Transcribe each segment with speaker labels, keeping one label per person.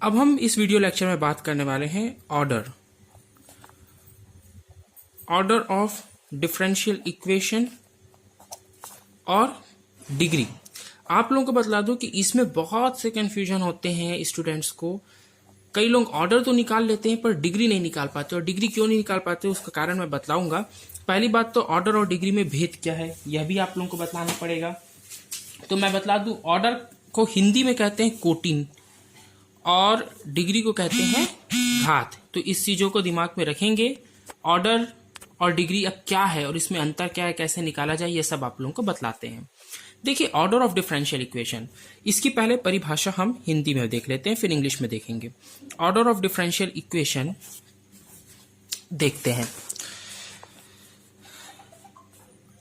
Speaker 1: अब हम इस वीडियो लेक्चर में बात करने वाले हैं ऑर्डर ऑफ डिफरेंशियल इक्वेशन और डिग्री। आप लोगों को बतला दूं कि इसमें बहुत से कंफ्यूजन होते हैं स्टूडेंट्स को। कई लोग ऑर्डर तो निकाल लेते हैं पर डिग्री नहीं निकाल पाते, और डिग्री क्यों नहीं निकाल पाते उसका कारण मैं बतलाऊंगा। पहली बात तो ऑर्डर और डिग्री में भेद क्या है यह भी आप लोगों को बताना पड़ेगा। तो मैं बतला दूं, ऑर्डर को हिंदी में कहते हैं कोटिन और डिग्री को कहते हैं घात। तो इस चीजों को दिमाग में रखेंगे। ऑर्डर और डिग्री अब क्या है और इसमें अंतर क्या है, कैसे निकाला जाए, ये सब आप लोगों को बतलाते हैं। देखिए, ऑर्डर ऑफ डिफरेंशियल इक्वेशन, इसकी पहले परिभाषा हम हिंदी में देख लेते हैं, फिर इंग्लिश में देखेंगे। ऑर्डर ऑफ डिफरेंशियल इक्वेशन देखते हैं।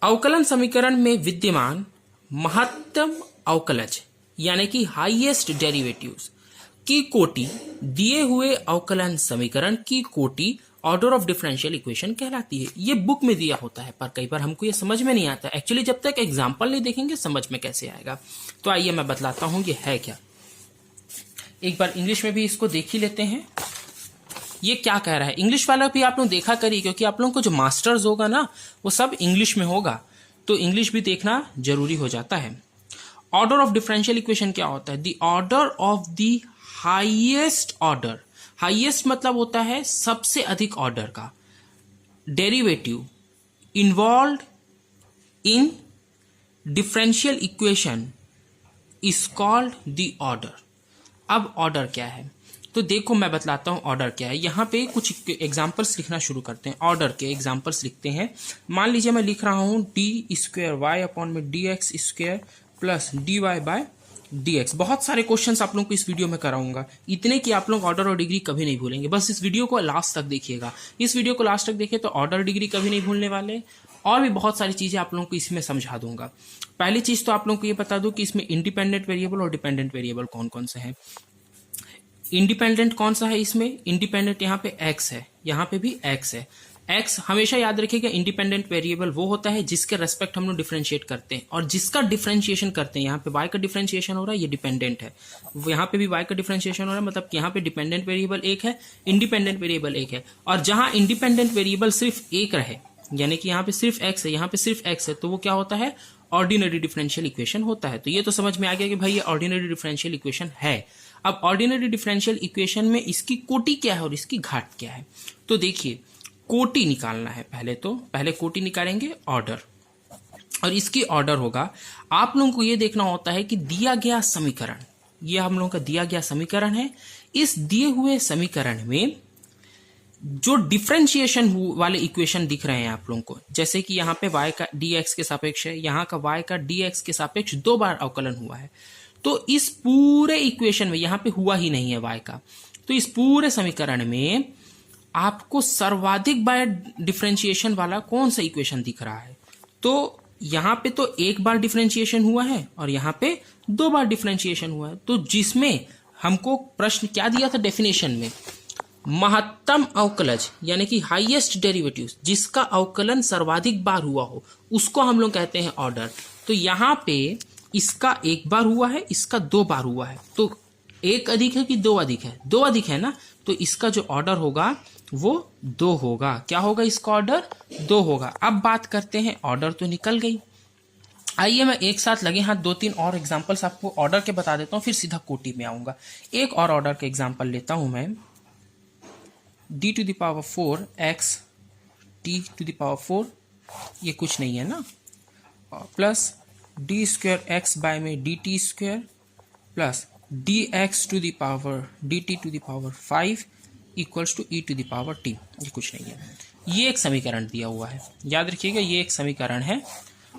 Speaker 1: अवकलन समीकरण में विद्यमान महत्तम अवकलज यानी कि हाईएस्ट डेरिवेटिव्स की कोटि दिए हुए अवकलन समीकरण की कोटि ऑर्डर ऑफ डिफरेंशियल इक्वेशन कहलाती है। ये बुक में दिया होता है पर कई बार हमको ये समझ में नहीं आता। एक्चुअली जब तक एग्जाम्पल नहीं देखेंगे समझ में कैसे आएगा। तो आइए मैं बतलाता हूं ये है क्या। एक बार इंग्लिश में भी इसको देख ही लेते हैं, ये क्या कह रहा है। इंग्लिश वाला भी आप लोग देखा करिए, क्योंकि आप लोगों को जो मास्टर्स होगा ना वो सब इंग्लिश में होगा, तो इंग्लिश भी देखना जरूरी हो जाता है। ऑर्डर ऑफ डिफरेंशियल इक्वेशन क्या होता है? The order of the highest order. Highest मतलब होता है सबसे अधिक ऑर्डर का derivative involve in differential equation is called the order. अब ऑर्डर क्या है तो देखो मैं बतलाता हूं ऑर्डर क्या है। यहां पे कुछ एग्जांपल्स लिखना शुरू करते हैं। ऑर्डर के एग्जांपल्स लिखते हैं। मान लीजिए मैं लिख रहा हूं डी स्क्वायर वाई अपॉन में d x square plus d y by dx। बहुत सारे क्वेश्चंस आप लोगों को इस वीडियो में कराऊंगा, इतने कि आप लोग ऑर्डर और डिग्री कभी नहीं भूलेंगे। बस इस वीडियो को लास्ट तक देखिएगा। इस वीडियो को लास्ट तक देखिए तो ऑर्डर डिग्री कभी नहीं भूलने वाले, और भी बहुत सारी चीजें आप लोगों को इसमें समझा दूंगा। पहली चीज तो आप लोगों को ये बता दूं कि इसमें इंडिपेंडेंट वेरिएबल और डिपेंडेंट वेरिएबल कौन कौन से हैं। इंडिपेंडेंट कौन सा है इसमें? इंडिपेंडेंट यहाँ पे x है, यहाँ पे भी x है। x हमेशा याद रखिएगा, इंडिपेंडेंट वेरिएबल वो होता है जिसके रेस्पेक्ट हम लोग डिफरेंशिएट करते हैं, और जिसका डिफरेंशिएशन करते हैं। यहाँ पे y का डिफरेंशिएशन हो रहा है, ये डिपेंडेंट है। यहाँ पे भी y का डिफरेंशिएशन हो रहा है, मतलब कि यहाँ पे डिपेंडेंट वेरिएबल एक है, इंडिपेंडेंट वेरिएबल एक है। और जहां इंडिपेंडेंट वेरिएबल सिर्फ एक रहे, यानी कि यहाँ पे सिर्फ x है, यहाँ पे सिर्फ x है, तो वो क्या होता है? ऑर्डिनरी डिफरेंशियल इक्वेशन होता है। तो ये तो समझ में आ गया कि भाई ये ऑर्डिनरी डिफरेंशियल इक्वेशन है। अब ऑर्डिनरी डिफरेंशियल इक्वेशन में इसकी कोटि क्या है और इसकी घात क्या है, तो देखिए कोटि निकालना है। पहले कोटि निकालेंगे ऑर्डर, और इसकी ऑर्डर होगा। आप लोगों को यह देखना होता है कि दिया गया समीकरण, ये हम लोगों का दिया गया समीकरण है। इस दिए हुए समीकरण में जो डिफरेंशिएशन वाले इक्वेशन दिख रहे हैं आप लोगों को, जैसे कि यहाँ पे y का dx के सापेक्ष है, यहाँ का y का dx के सापेक्ष 2 बार अवकलन हुआ है। तो इस पूरे इक्वेशन में यहाँ पे हुआ ही नहीं है y का, तो इस पूरे समीकरण में आपको सर्वाधिक बार डिफरेंशिएशन वाला कौन सा इक्वेशन दिख रहा है? तो यहाँ पे तो 1 बार डिफरेंशिएशन हुआ है और यहाँ पे 2 बार डिफरेंशिएशन हुआ है। तो जिसमें हमको प्रश्न क्या दिया था डेफिनेशन में, महत्तम अवकलज यानी कि हाईएस्ट डेरिवेटिव, जिसका अवकलन सर्वाधिक बार हुआ हो, उसको हम लोग कहते हैं ऑर्डर। तो यहाँ पे इसका 1 बार हुआ है, इसका 2 बार हुआ है, तो 1 अधिक है कि 2 अधिक है? 2 अधिक है ना, तो इसका जो ऑर्डर होगा वो 2 होगा। क्या होगा इसका ऑर्डर? 2 होगा। अब बात करते हैं, ऑर्डर तो निकल गई। आइए मैं एक साथ लगे हाथ 2-3 और एग्जांपल्स आपको ऑर्डर के बता देता हूं, फिर सीधा कोटि में आऊंगा। एक और ऑर्डर के एग्जांपल लेता हूं मैं। d to the power 4 x t to the power 4, ये कुछ नहीं है ना, plus d square x by में d t square plus d x to the power d t to the power 5 equals to e to the power t, ये कुछ नहीं है। ये एक समीकरण दिया हुआ है, याद रखिएगा ये एक समीकरण है,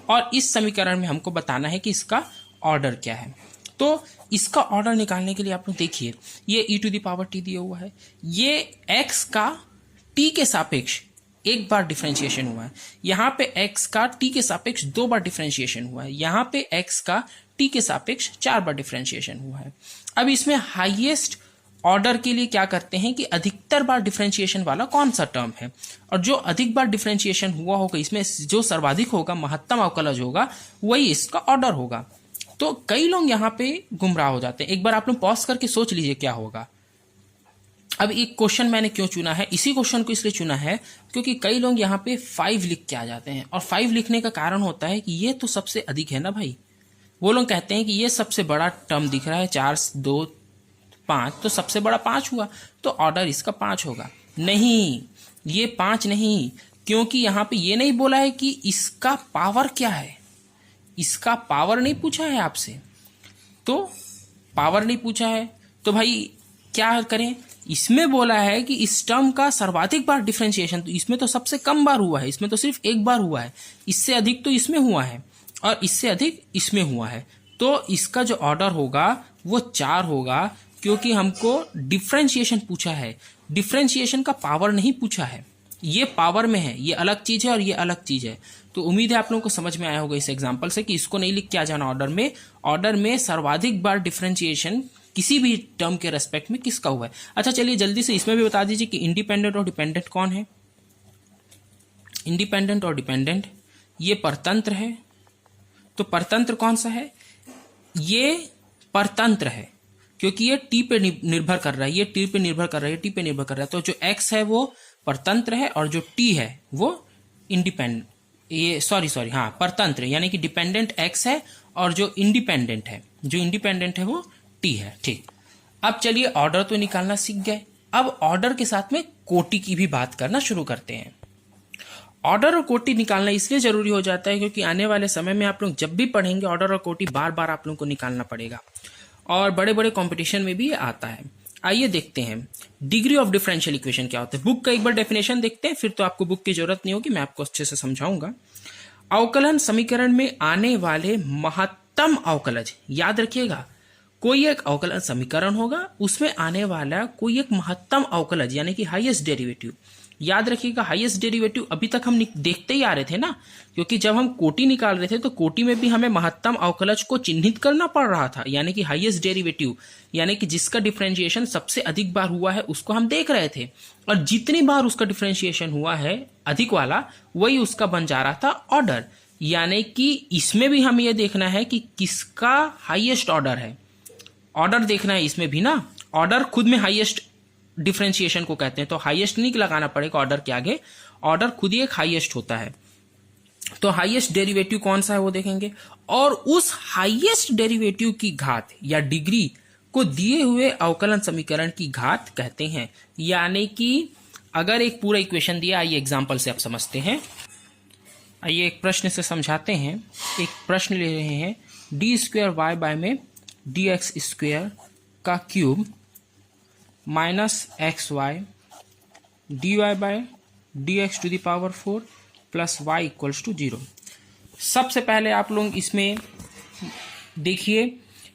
Speaker 1: और इस समीकरण में हमको बताना है कि इसका ऑर्डर क्या है। तो इसका ऑर्डर निकालने के लिए आप लोग देखिए, ये ई टू दी पावर टी दिया हुआ है, ये एक्स का टी के सापेक्ष 1 बार डिफरेंशिएशन हुआ है, यहाँ पे x का t के सापेक्ष 2 बार डिफरेंशिएशन हुआ है, यहाँ पे x का t के सापेक्ष 4 बार डिफरेंशिएशन हुआ है। अब इसमें हाईएस्ट ऑर्डर के लिए क्या करते हैं कि अधिकतर बार डिफरेंशिएशन वाला कौन सा टर्म है, और जो अधिक बार डिफरेंशिएशन हुआ होगा इसमें जो सर्वाधिक होगा, महत्तम अवकलज होगा, वही इसका ऑर्डर होगा। तो कई लोग यहाँ पे गुमराह हो जाते हैं। एक बार आप लोग पॉज करके सोच लीजिए क्या होगा। अब एक क्वेश्चन मैंने क्यों चुना है, इसी क्वेश्चन को इसलिए चुना है क्योंकि कई लोग यहाँ पे 5 लिख के आ जाते हैं, और 5 लिखने का कारण होता है कि ये तो सबसे अधिक है ना भाई। वो लोग कहते हैं कि ये सबसे बड़ा टर्म दिख रहा है, 4 2 5, तो सबसे बड़ा 5 हुआ, तो ऑर्डर इसका 5 होगा। नहीं, ये 5 नहीं, क्योंकि यहाँ पे ये नहीं बोला है कि इसका पावर क्या है, इसका पावर नहीं पूछा है आपसे, तो पावर नहीं पूछा है तो भाई क्या करें। इसमें बोला है कि इस टर्म का सर्वाधिक बार डिफरेंशिएशन, तो इसमें तो सबसे कम बार हुआ है, इसमें तो सिर्फ एक बार हुआ है, इससे अधिक तो इसमें हुआ है और इससे अधिक इसमें हुआ है, तो इसका जो ऑर्डर होगा वो 4 होगा, क्योंकि हमको डिफरेंशिएशन पूछा है, डिफरेंशिएशन का पावर नहीं पूछा है। ये पावर में है, ये अलग चीज है और ये अलग चीज है। तो उम्मीद है आप लोगों को समझ में आया होगा इस एग्जांपल से कि इसको नहीं लिख के आ जाना ऑर्डर में सर्वाधिक बार डिफरेंशिएशन किसी भी टर्म के रेस्पेक्ट में किसका हुआ है। अच्छा चलिए जल्दी से इसमें भी बता दीजिए कि इंडिपेंडेंट और डिपेंडेंट कौन है। इंडिपेंडेंट और डिपेंडेंट ये परतंत्र है, तो परतंत्र कौन सा है, ये परतंत्र है क्योंकि ये टी पे निर्भर कर रहा है, ये टी पे निर्भर कर रहा है, टी पे निर्भर कर रहा है। तो जो एक्स है वो परतंत्र है और जो टी है वो इंडिपेंडेंट, ये सॉरी हाँ परतंत्र, यानी कि डिपेंडेंट एक्स है और जो इंडिपेंडेंट है वो टी है। ठीक, अब चलिए ऑर्डर तो निकालना सीख गए, अब ऑर्डर के साथ में कोटि की भी बात करना शुरू करते हैं। ऑर्डर और कोटि निकालना इसलिए जरूरी हो जाता है क्योंकि आने वाले समय में आप लोग जब भी पढ़ेंगे ऑर्डर और कोटि बार बार आप लोगों को निकालना पड़ेगा, और बड़े बड़े कंपटीशन में भी ये आता है। आइए देखते हैं डिग्री ऑफ डिफरेंशियल इक्वेशन क्या होता है। बुक का एक बार डेफिनेशन देखते हैं, फिर तो आपको बुक की जरूरत नहीं होगी, मैं आपको अच्छे से समझाऊंगा। अवकलन समीकरण में आने वाले महत्तम अवकलज, याद रखिएगा कोई एक अवकलन समीकरण होगा, उसमें आने वाला कोई एक महत्तम अवकलज यानी कि हाईएस्ट डेरिवेटिव। याद रखिएगा हाईएस्ट डेरिवेटिव अभी तक हम देखते ही आ रहे थे ना, क्योंकि जब हम कोटि निकाल रहे थे तो कोटि में भी हमें महत्तम अवकलज को चिन्हित करना पड़ रहा था, यानी कि हाईएस्ट डेरिवेटिव, यानी कि जिसका डिफरेंशिएशन सबसे अधिक बार हुआ है उसको हम देख रहे थे, और जितनी बार उसका डिफरेंशिएशन हुआ है अधिक वाला, वही उसका बन जा रहा था ऑर्डर। यानी कि इसमें भी हमें यह देखना है कि किसका हाईएस्ट ऑर्डर है, ऑर्डर देखना है इसमें भी ना। ऑर्डर खुद में हाईएस्ट डिफरेंशिएशन को कहते हैं, तो हाईएस्ट नहीं लगाना पड़ेगा ऑर्डर के आगे, ऑर्डर खुद ही एक हाईएस्ट होता है। तो हाईएस्ट डेरिवेटिव कौन सा है वो देखेंगे, और उस हाईएस्ट डेरिवेटिव की घात या डिग्री को दिए हुए अवकलन समीकरण की घात कहते हैं। यानी कि अगर एक पूरा इक्वेशन दिया, आइए एग्जांपल से आप समझते हैं, आइए एक प्रश्न से समझाते हैं। एक प्रश्न ले रहे हैं, डी स्क्वायर वाई बाय में डी एक्स स्क्वायर का cube minus x y d y by d x to the power 4 plus y equals to 0। सबसे पहले आप लोग इसमें देखिए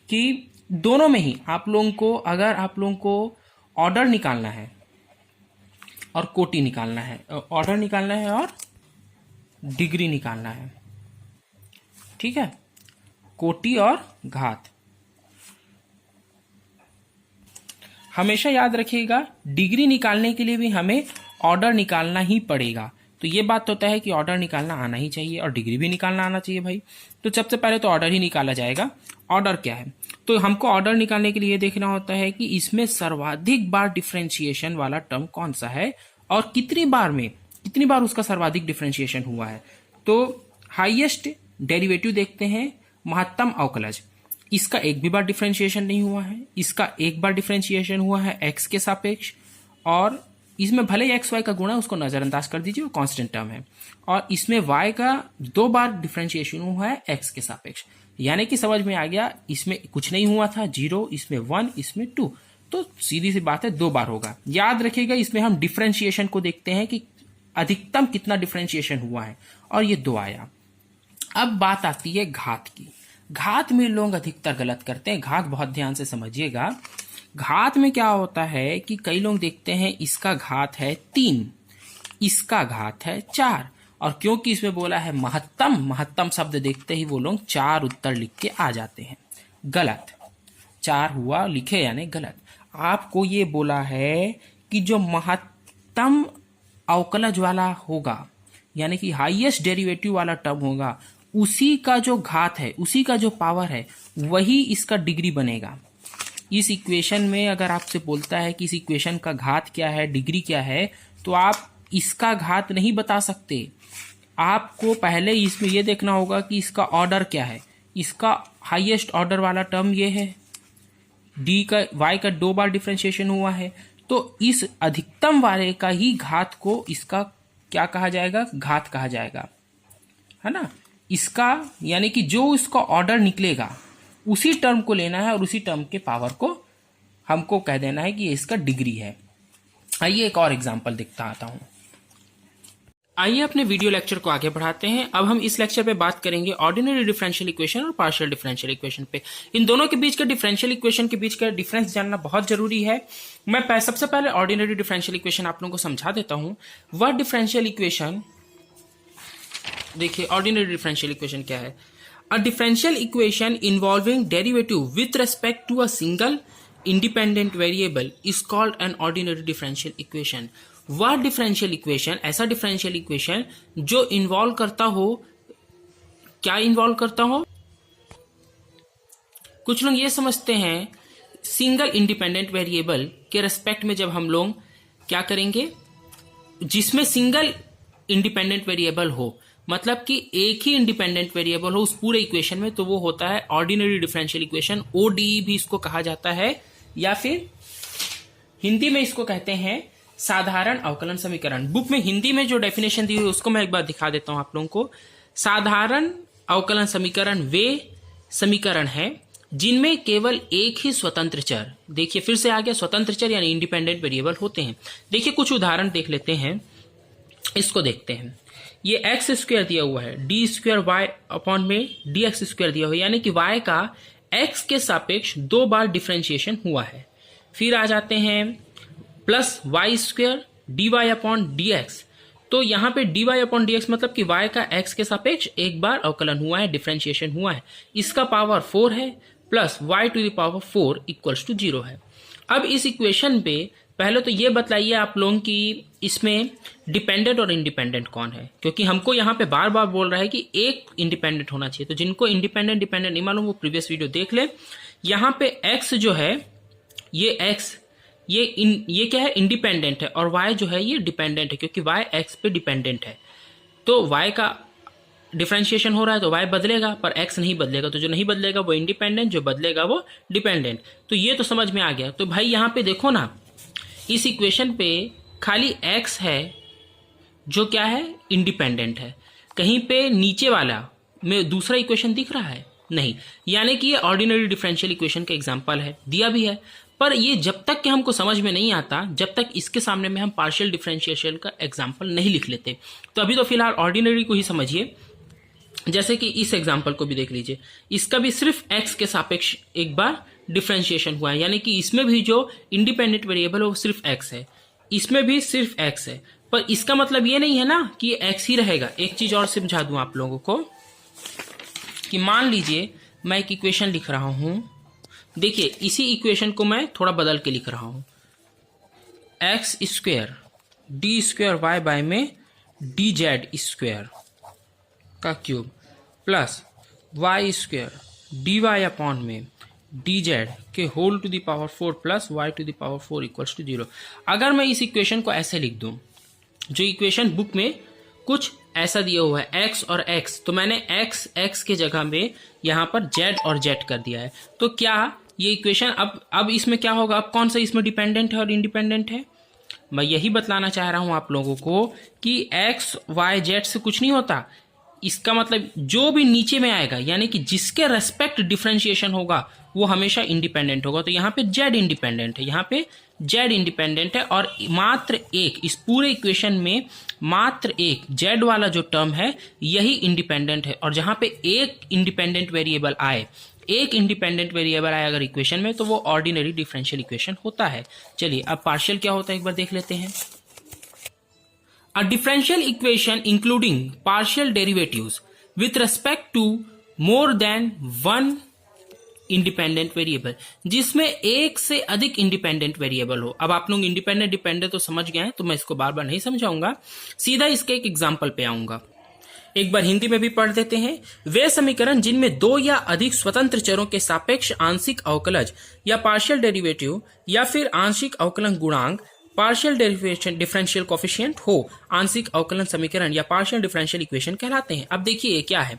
Speaker 1: कि दोनों में ही आप लोगों को, अगर आप लोगों को ऑर्डर निकालना है और कोटि निकालना है, ऑर्डर निकालना है और डिग्री निकालना है, ठीक है, कोटि और घात। हमेशा याद रखिएगा डिग्री निकालने के लिए भी हमें ऑर्डर निकालना ही पड़ेगा। तो ये बात होता है कि ऑर्डर निकालना आना ही चाहिए और डिग्री भी निकालना आना चाहिए भाई। तो सबसे पहले तो ऑर्डर ही निकाला जाएगा। ऑर्डर क्या है, तो हमको ऑर्डर निकालने के लिए देखना होता है कि इसमें सर्वाधिक बार डिफरेंशिएशन वाला टर्म कौन सा है और कितनी बार उसका सर्वाधिक डिफरेंशिएशन हुआ है। तो हाईएस्ट डेरिवेटिव देखते हैं, महत्तम अवकलज, इसका एक भी बार डिफरेंशिएशन नहीं हुआ है, इसका एक बार डिफरेंशिएशन हुआ है एक्स के सापेक्ष, और इसमें भले ही एक्स वाई का गुणा उसको नजरअंदाज कर दीजिए, वो कांस्टेंट टर्म है, और इसमें वाई का 2 बार डिफरेंशिएशन हुआ है एक्स के सापेक्ष। यानी कि समझ में आ गया, इसमें कुछ नहीं हुआ था 0, इसमें 1, इसमें 2, तो सीधी सी बात है 2 बार होगा। याद रखिएगा इसमें हम डिफरेंशिएशन को देखते हैं कि अधिकतम कितना डिफरेंशिएशन हुआ है, और ये 2 आया। अब बात आती है घात की। घात में लोग अधिकतर गलत करते हैं, घात बहुत ध्यान से समझिएगा। घात में क्या होता है कि कई लोग देखते हैं इसका घात है 3, इसका घात है 4, और क्योंकि इसमें बोला है महत्तम शब्द देखते ही वो लोग 4 उत्तर लिख के आ जाते हैं। गलत, 4 हुआ लिखे यानी गलत। आपको ये बोला है कि जो महत्तम अवकलज वाला होगा, यानी कि हाईएस्ट डेरिवेटिव वाला टर्म होगा, उसी का जो घात है, उसी का जो पावर है, वही इसका डिग्री बनेगा। इस इक्वेशन में अगर आपसे बोलता है कि इस इक्वेशन का घात क्या है, डिग्री क्या है, तो आप इसका घात नहीं बता सकते। आपको पहले इसमें ये देखना होगा कि इसका ऑर्डर क्या है। इसका हाईएस्ट ऑर्डर वाला टर्म ये है, डी का वाई का 2 बार डिफरेंशिएशन हुआ है, तो इस अधिकतम वाले का ही घात को इसका क्या कहा जाएगा, घात कहा जाएगा, है ना। इसका यानी कि जो इसका ऑर्डर निकलेगा उसी टर्म को लेना है और उसी टर्म के पावर को हमको कह देना है कि ये इसका डिग्री है। आइए एक और एग्जांपल दिखता आता हूं। आइए अपने वीडियो लेक्चर को आगे बढ़ाते हैं। अब हम इस लेक्चर पे बात करेंगे ऑर्डिनरी डिफरेंशियल इक्वेशन और पार्शियल डिफरेंशियल इक्वेशन पे। इन दोनों के बीच का डिफरेंशियल इक्वेशन के बीच का डिफरेंस जानना बहुत जरूरी है। मैं सबसे पहले ऑर्डिनरी डिफरेंशियल इक्वेशन आप लोगों को समझा देता हूं। वह डिफरेंशियल इक्वेशन, देखिए ऑर्डिनरी डिफरेंशियल इक्वेशन क्या है। A differential equation involving derivative with respect to a single independent variable is called an ordinary differential equation. वह डिफरेंशियल इक्वेशन, ऐसा डिफरेंशियल इक्वेशन जो इन्वॉल्व करता हो, क्या इन्वॉल्व करता हो, कुछ लोग ये समझते हैं सिंगल इंडिपेंडेंट वेरिएबल के रेस्पेक्ट में जब हम लोग क्या करेंगे, जिसमें सिंगल इंडिपेंडेंट वेरिएबल हो, मतलब कि एक ही इंडिपेंडेंट वेरिएबल हो उस पूरे इक्वेशन में, तो वो होता है ऑर्डिनरी डिफरेंशियल इक्वेशन। ओडीई भी इसको कहा जाता है, या फिर हिंदी में इसको कहते हैं साधारण अवकलन समीकरण। बुक में हिंदी में जो डेफिनेशन दी हुई है उसको मैं एक बार दिखा देता हूं आप लोगों को। साधारण अवकलन समीकरण वे समीकरण है जिनमें केवल एक ही स्वतंत्र चर, देखिए फिर से आ गया स्वतंत्र चर यानी इंडिपेंडेंट वेरिएबल होते हैं। देखिए कुछ उदाहरण देख लेते हैं, इसको देखते हैं। ये एक्स स्क्वायर दिया हुआ है, डी स्क्वायर वाई अपॉन में डी एक्स स्क्वायर दिया हुआ है, यानी कि वाई का एक्स के सापेक्ष 2 बार डिफरेंशिएशन हुआ है। फिर आ जाते हैं plus y square d y upon d x, तो यहां पे d y upon d x मतलब कि वाई का एक्स के सापेक्ष एक बार अवकलन हुआ है, डिफरेंशिएशन हुआ है, इसका पावर 4 है, plus y to the power 4 equals to 0 है। अब इस इक्वेशन पे पहले तो ये बतलाइए आप लोगों की इसमें डिपेंडेंट और इंडिपेंडेंट कौन है, क्योंकि हमको यहाँ पे बार बार बोल रहा है कि एक इंडिपेंडेंट होना चाहिए। तो जिनको इंडिपेंडेंट डिपेंडेंट नहीं मालूम वो प्रीवियस वीडियो देख ले। यहाँ पे एक्स जो है, ये एक्स ये क्या है, इंडिपेंडेंट है, और वाई जो है ये डिपेंडेंट है, क्योंकि वाई एक्स पे डिपेंडेंट है। तो वाई का डिफरेंशिएशन हो रहा है तो वाई बदलेगा पर एक्स नहीं बदलेगा, तो जो नहीं बदलेगा वो इंडिपेंडेंट, जो बदलेगा वो डिपेंडेंट। तो ये तो समझ में आ गया। तो भाई यहाँ पे देखो ना, इस इक्वेशन पे खाली x है जो क्या है, इंडिपेंडेंट है। कहीं पे नीचे वाला में दूसरा इक्वेशन दिख रहा है नहीं, यानी कि ये ऑर्डिनरी डिफरेंशियल इक्वेशन का एग्जांपल है, दिया भी है। पर ये जब तक कि हमको समझ में नहीं आता, जब तक इसके सामने में हम पार्शियल डिफरेंशिएशन का एग्जांपल नहीं लिख लेते। तो अभी तो फिलहाल ऑर्डिनरी को ही समझिए। जैसे कि इस एग्जांपल को भी देख लीजिए, इसका भी सिर्फ x के सापेक्ष एक बार डिफरेंशिएशन हुआ है, यानी कि इसमें भी जो इंडिपेंडेंट वेरिएबल है वो सिर्फ x है, इसमें भी सिर्फ x है। पर इसका मतलब ये नहीं है ना कि ये x ही रहेगा। एक चीज और समझा दूं आप लोगों को कि मान लीजिए मैं एक इक्वेशन लिख रहा हूं, देखिए इसी इक्वेशन को मैं थोड़ा बदल के लिख रहा हूं, x square d square y by में डी जेड स्क्वायर का cube plus y square d y upon में डी जेड के whole to the power 4 plus y to the power 4 equals to 0। अगर मैं इस इक्वेशन को ऐसे लिख दूं, जो इक्वेशन बुक में कुछ ऐसा दिया हुआ है x और x, तो मैंने x के जगह में यहां पर z और z कर दिया है, तो क्या ये इक्वेशन अब इसमें क्या होगा, अब कौन सा इसमें डिपेंडेंट है और इंडिपेंडेंट है। मैं यही बतलाना चाह रहा हूं आप लोगों को कि x y z से कुछ नहीं होता। इसका मतलब जो भी नीचे में आएगा, यानी कि जिसके रेस्पेक्ट डिफरेंशिएशन होगा वो हमेशा इंडिपेंडेंट होगा। तो यहाँ पे z इंडिपेंडेंट है, यहाँ पे z इंडिपेंडेंट है, और मात्र एक, इस पूरे इक्वेशन में मात्र एक z वाला जो टर्म है यही इंडिपेंडेंट है। और जहां पे एक इंडिपेंडेंट वेरिएबल आए, एक इंडिपेंडेंट वेरिएबल आए अगर इक्वेशन में, तो वो ऑर्डिनरी डिफरेंशियल इक्वेशन होता है। चलिए अब पार्शियल क्या होता है एक बार देख लेते हैं। A differential equation including partial derivatives with respect to more than one independent variable, जिसमें एक से अधिक इंडिपेंडेंट वेरिएबल हो। अब आप लोग इंडिपेंडेंट डिपेंडेंट तो समझ गए हैं, तो मैं इसको बार बार नहीं समझाऊंगा, सीधा इसके एक एग्जांपल पे आऊंगा। एक बार हिंदी में भी पढ़ देते हैं। वे समीकरण जिनमें दो या अधिक स्वतंत्र चरों के सापेक्ष आंशिक अवकलज या पार्शियल डेरिवेटिव या फिर आंशिक अवकलन गुणांक पार्शियल डिफरेंशियल कोफिशिएंट हो आंशिक अवकलन समीकरण या पार्शियल डिफरेंशियल इक्वेशन कहलाते हैं। अब देखिए ये क्या है,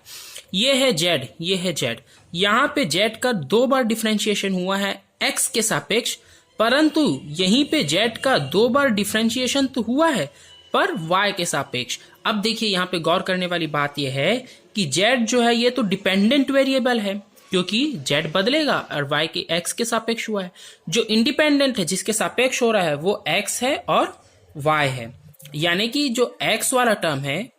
Speaker 1: ये है जेड, ये है जेड। यहां पे जेड का दो बार डिफरेंशिएशन हुआ है एक्स के सापेक्ष, परंतु यहीं पे जेड का दो बार डिफरेंशिएशन तो हुआ है पर वाई के सापेक्ष। अब देखिए यहां पे गौर करने वाली बात यह है कि जेड जो है ये तो डिपेंडेंट वेरिएबल है क्योंकि जेड बदलेगा और वाई के एक्स के सापेक्ष हुआ है। जो इंडिपेंडेंट है जिसके सापेक्ष हो रहा है वो एक्स है और वाई है, यानी कि जो एक्स वाला टर्म है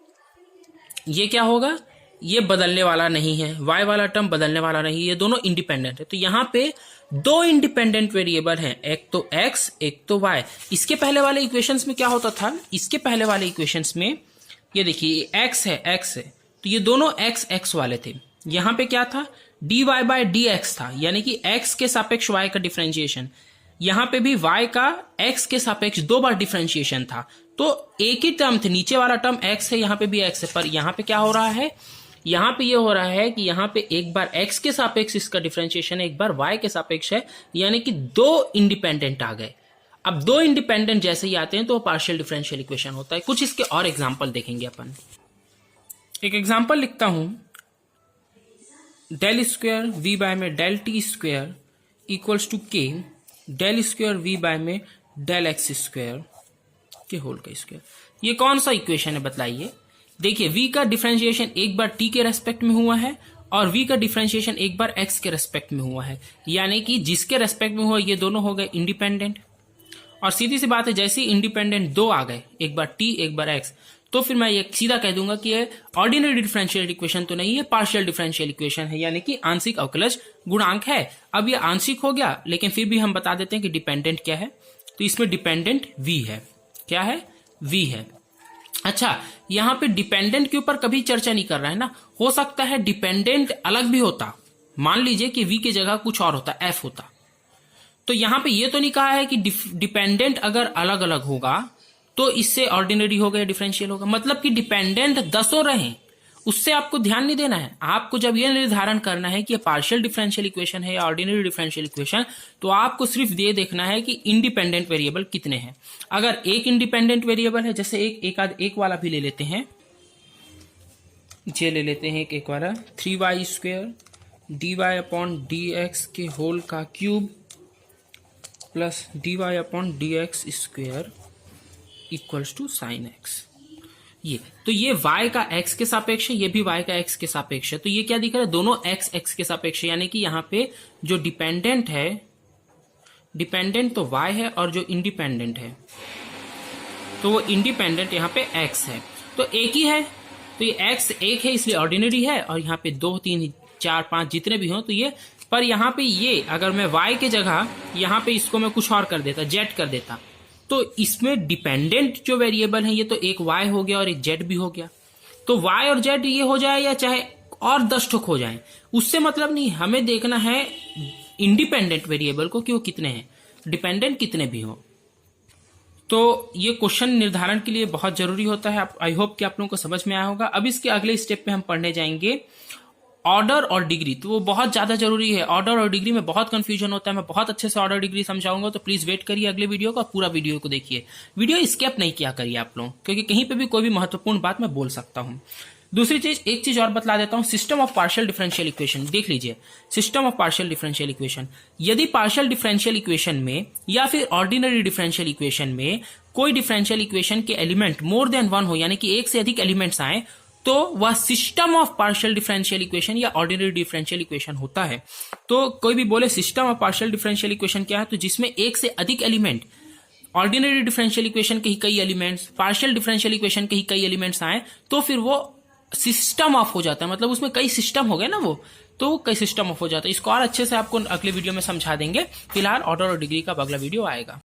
Speaker 1: ये क्या होगा, ये बदलने वाला नहीं है, वाई वाला टर्म बदलने वाला नहीं, ये दोनों इंडिपेंडेंट है। तो यहां पे दो इंडिपेंडेंट वेरिएबल हैं, एक तो एक्स एक तो वाई। इसके पहले वाले इक्वेशंस में क्या होता था, इसके पहले वाले इक्वेशंस में ये देखिए एक्स है, एक्स है, तो ये दोनों एक्स एक्स वाले थे। यहां पे क्या था, dy बाय डी एक्स था, यानी कि x के सापेक्ष y का डिफरेंशिएशन। यहां पे भी y का x के सापेक्ष दो बार डिफरेंशिएशन था, तो एक ही टर्म थे, नीचे वाला टर्म x है, यहां पे भी x है, पर यहां पे क्या हो रहा है, यहां पे ये हो रहा है कि यहां पे एक बार x के सापेक्ष इसका डिफरेंशिएशन है, एक बार y के सापेक्ष है, यानी कि दो इंडिपेंडेंट आ गए। अब दो इंडिपेंडेंट जैसे ही आते हैं तो पार्शियल डिफरेंशियल इक्वेशन होता है। कुछ इसके और एग्जाम्पल देखेंगे अपन। एक एग्जाम्पल लिखता हूं, डेल स्क्वायर वी बाय में del t square equals to के डेल स्क्वायर वी बाय में डेल एक्स स्क्वायर के होल का स्क्वायर। ये कौन सा इक्वेशन है बतलाइए। देखिए v का डिफरेंशिएशन एक बार t के रेस्पेक्ट में हुआ है और v का डिफरेंशिएशन एक बार x के रेस्पेक्ट में हुआ है, यानी कि जिसके रेस्पेक्ट में हुआ ये दोनों हो गए इंडिपेंडेंट। और सीधी सी बात है, जैसे ही इंडिपेंडेंट दो आ गए, एक बार t एक बार x, तो फिर मैं ये सीधा कह दूंगा कि ये ऑर्डिनरी डिफरेंशियल इक्वेशन तो नहीं है, पार्शियल डिफरेंशियल इक्वेशन है, यानी कि आंशिक अवकलज गुणांक है। अब ये आंशिक हो गया, लेकिन फिर भी हम बता देते हैं कि डिपेंडेंट क्या है। तो इसमें डिपेंडेंट v है, क्या है, v है। अच्छा, यहां पे डिपेंडेंट के ऊपर कभी चर्चा नहीं कर रहा है ना, हो सकता है डिपेंडेंट अलग भी होता, मान लीजिए कि v की जगह कुछ और होता, f होता, तो यहां पे ये तो नहीं कहा है कि डिपेंडेंट अगर अलग अलग होगा तो इससे ऑर्डिनरी हो गया, डिफरेंशियल होगा, मतलब कि डिपेंडेंट दसों रहे, उससे आपको ध्यान नहीं देना है। आपको जब यह निर्धारण करना है कि पार्शियल डिफरेंशियल इक्वेशन है या ऑर्डिनरी डिफरेंशियल इक्वेशन, तो आपको सिर्फ ये देखना है कि इंडिपेंडेंट वेरिएबल कितने हैं। अगर एक इंडिपेंडेंट वेरिएबल है, जैसे एक वाला भी ले लेते हैं, ये ले लेते हैं एक वाला 3y square dy upon d x के होल का cube plus dy upon d x square equals to sine x. ये तो ये y का x के सापेक्ष है, ये भी y का x के सापेक्ष है, तो ये क्या दिख रहा है, दोनों x x के सापेक्ष है, यानी कि यहाँ पे जो डिपेंडेंट है, डिपेंडेंट तो y है और जो इंडिपेंडेंट है तो वो इंडिपेंडेंट यहाँ पे x है, तो एक ही है, तो ये x एक है इसलिए ऑर्डिनरी है, और यहाँ पे 2 3 4 5 जितने भी हो तो ये, पर यहाँ पे ये अगर मैं y के जगह यहाँ पे इसको मैं कुछ और कर देता, z कर देता, तो इसमें डिपेंडेंट जो वेरिएबल है ये तो एक y हो गया और एक z भी हो गया। तो y और z ये हो जाए या चाहे और 10 ठोक हो जाए, उससे मतलब नहीं, हमें देखना है इंडिपेंडेंट वेरिएबल को कि वो कितने हैं, डिपेंडेंट कितने भी हो। तो ये क्वेश्चन निर्धारण के लिए बहुत जरूरी होता है। आई होप कि आप लोगों को समझ में आया होगा। अब इसके अगले स्टेप पे हम पढ़ने जाएंगे ऑर्डर और डिग्री, तो वो बहुत ज्यादा जरूरी है। ऑर्डर और डिग्री में बहुत कंफ्यूजन होता है, मैं बहुत अच्छे से ऑर्डर डिग्री समझाऊंगा, तो प्लीज वेट करिए अगले वीडियो का, पूरा वीडियो को देखिए, वीडियो स्किप नहीं किया करिए आप लोग, क्योंकि कहीं पे भी कोई भी महत्वपूर्ण बात मैं बोल सकता हूं। दूसरी चीज, एक चीज और बतला देता हूं, system of partial differential equation देख लीजिए। System of partial differential equation, यदि पार्शियल डिफरेंशियल इक्वेशन में या फिर ऑर्डिनरी डिफरेंशियल इक्वेशन में कोई डिफरेंशियल इक्वेशन के एलिमेंट मोर देन 1 हो, यानी कि एक से अधिक एलिमेंट्स आए, तो वह system of partial differential equation या ऑर्डिनरी डिफरेंशियल इक्वेशन होता है। तो कोई भी बोले system of partial differential equation क्या है, तो जिसमें एक से अधिक एलिमेंट, ऑर्डिनरी डिफरेंशियल इक्वेशन के ही कई एलिमेंट्स, पार्शियल डिफरेंशियल इक्वेशन के ही कई एलिमेंट्स आए, तो फिर वो सिस्टम ऑफ हो जाता है, मतलब उसमें कई सिस्टम हो गए ना वो, तो कई सिस्टम ऑफ हो जाता है। इसको और अच्छे से आपको अगले वीडियो में समझा देंगे। फिलहाल ऑर्डर और डिग्री का अगला वीडियो आएगा।